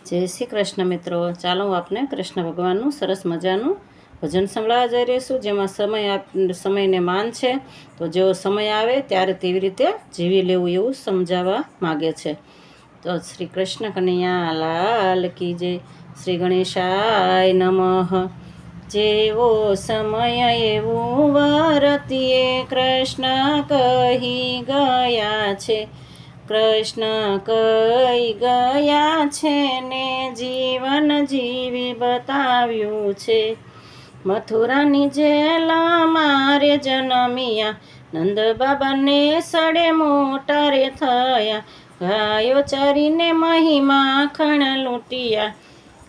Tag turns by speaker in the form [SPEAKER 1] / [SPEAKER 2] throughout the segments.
[SPEAKER 1] જય શ્રી કૃષ્ણ મિત્રો, ચાલો હું આપને કૃષ્ણ ભગવાનનું સરસ મજાનું ભજન સંભળાવવા જઈ રહી છું, જેમાં સમયને માન છે. તો જેવો સમય આવે ત્યારે તેવી રીતે જીવી લેવું એવું સમજાવવા માગે છે. તો શ્રી કૃષ્ણ કનૈયા લાલ કી જય. શ્રી ગણેશાય નમઃ. જેવો સમય એવું વરતીએ કૃષ્ણ કહી ગયા છે. કૃષ્ણ કહી ગયા છે ને જીવન જીવી બતાવ્યું છે. મથુરાની જેલ મારે જન્મ્યા, નંદ બાબાને સડે મોટા રે થયા. ગાયો ચરીને મહી માખણ લૂંટ્યા,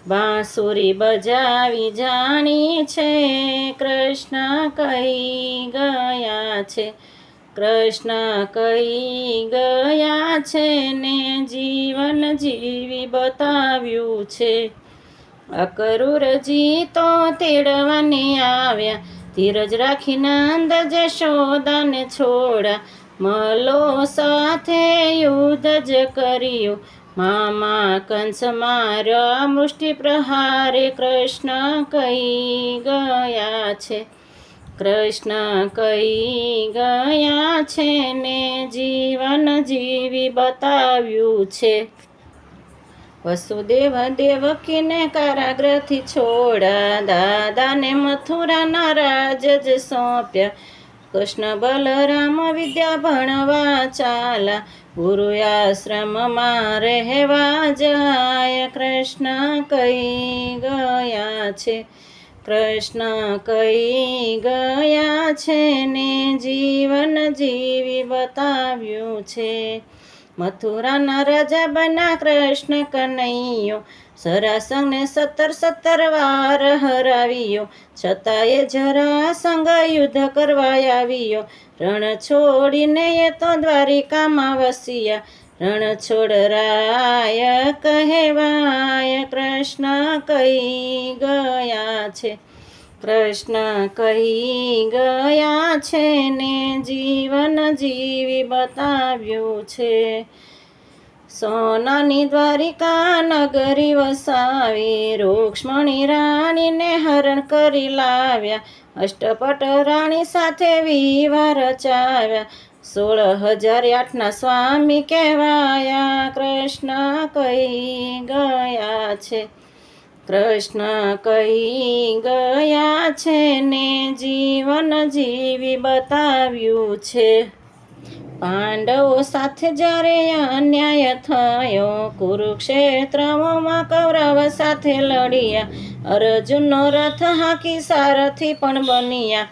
[SPEAKER 1] બાંસુરી બજાવી જાણી છે. કૃષ્ણ કહી ગયા છે. કૃષ્ણ કહી ગયા છે ને જીવન જીવી બતાવ્યું છે. અકરુરજી તો તેડવાને આવ્યા, ધીરજ રાખી નંદ જશોદાને છોડા. મલો સાથે યુદ્ધ જ કર્યું, મામા કંસ માર્યા મુષ્ટિ પ્રહારે. કૃષ્ણ કહી ગયા છે. કૃષ્ણ કહી ગયા છે ને જીવન જીવી બતાવ્યું છે. વસુદેવ દેવકીને કારાગૃહથી છોડા, દાદાને મથુરાના રાજ જ સોંપ્યા. કૃષ્ણ બલરામ વિદ્યા ભણવા ચાલા, ગુરુ આશ્રમમાં રહેવા જાય. કૃષ્ણ કહી ગયા છે. કૃષ્ણ કહી ગયા છે ને જીવન જીવી બતાવ્યું છે. મથુરાના રાજા બન્યા કૃષ્ણ કનૈયો, જરાસંઘને 17 વાર હરાવ્યો. છતાંય જરાસંઘ યુદ્ધ કરવા આવ્યો, રણ છોડીને એ તો દ્વારિકામાં વસ્યા. રણ છોડરાય કહેવાય. કૃષ્ણ કહી ગયા છે. કૃષ્ણ કહી ગયા છે ને જીવન જીવી બતાવ્યું છે. સોનાની દ્વારિકા નગરી વસાવી, રૂક્ષ્મણી રાણીને હરણ કરી લાવ્યા. અષ્ટપટ રાણી સાથે વિવાહ રચાવ્યા, 16,008 સ્વામી કહેવાયા. કૃષ્ણ કહી ગયા છે. કૃષ્ણ કહી ગયા છે ને જીવન જીવી બતાવ્યું છે. પાંડવો સાથે જ્યારે અન્યાય થયો, કુરુક્ષેત્રમાં કૌરવ સાથે લડ્યા. અર્જુનનો રથ હાંકી સારથી પણ બન્યા,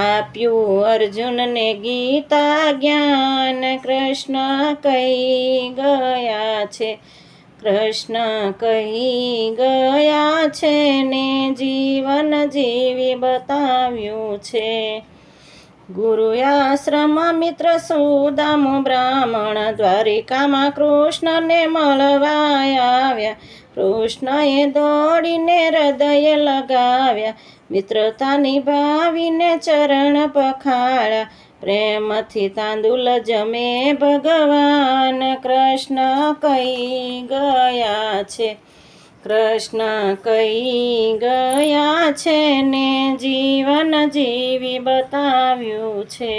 [SPEAKER 1] આપ્યું અર્જુનને ગીતા જ્ઞાન. કૃષ્ણ કહી ગયા છે. કૃષ્ણ કહી ગયા છે ને જીવન જીવી બતાવ્યું છે. ગુરુ આશ્રમ મિત્ર સુદામો બ્રાહ્મણ, દ્વારિકામાં કૃષ્ણને મળવા આવ્યા. કૃષ્ણએ દોડીને હૃદય લગાવ્યા, મિત્રતા નિભાવીને ચરણ પખાળ્યા. પ્રેમથી તાંદુલ જમે ભગવાન. કૃષ્ણ કહી ગયા છે. કૃષ્ણ કહી ગયા છે ને જીવન જીવી બતાવ્યું છે.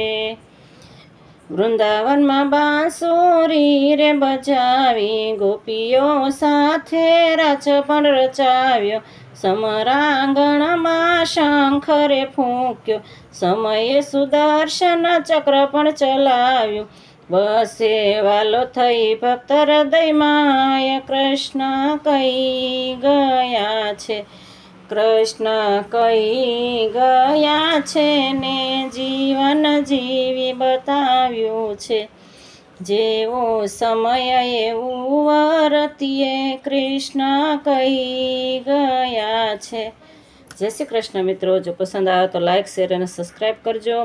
[SPEAKER 1] વૃંદાવનમાં બાંસુરી રે બજાવી, ગોપીઓ સાથે રાસ પણ રચાવ્યો. સમરાંગણમાં શંખ રે ફૂંક્યો, સમયે સુદર્શન ચક્ર પણ ચલાવ્યું. બસે વાલો થઈ ભક્ત હૃદયમાં. કૃષ્ણ કહી ગયા છે. કૃષ્ણ કહી ગયા છે ને જીવન જીવી બતાવ્યું છે. જેવો સમય એવું વરતીએ કૃષ્ણ કહી ગયા છે. જય શ્રી કૃષ્ણ મિત્રો. જો પસંદ આવે તો લાઈક, શેર અને સબસ્ક્રાઈબ કરજો.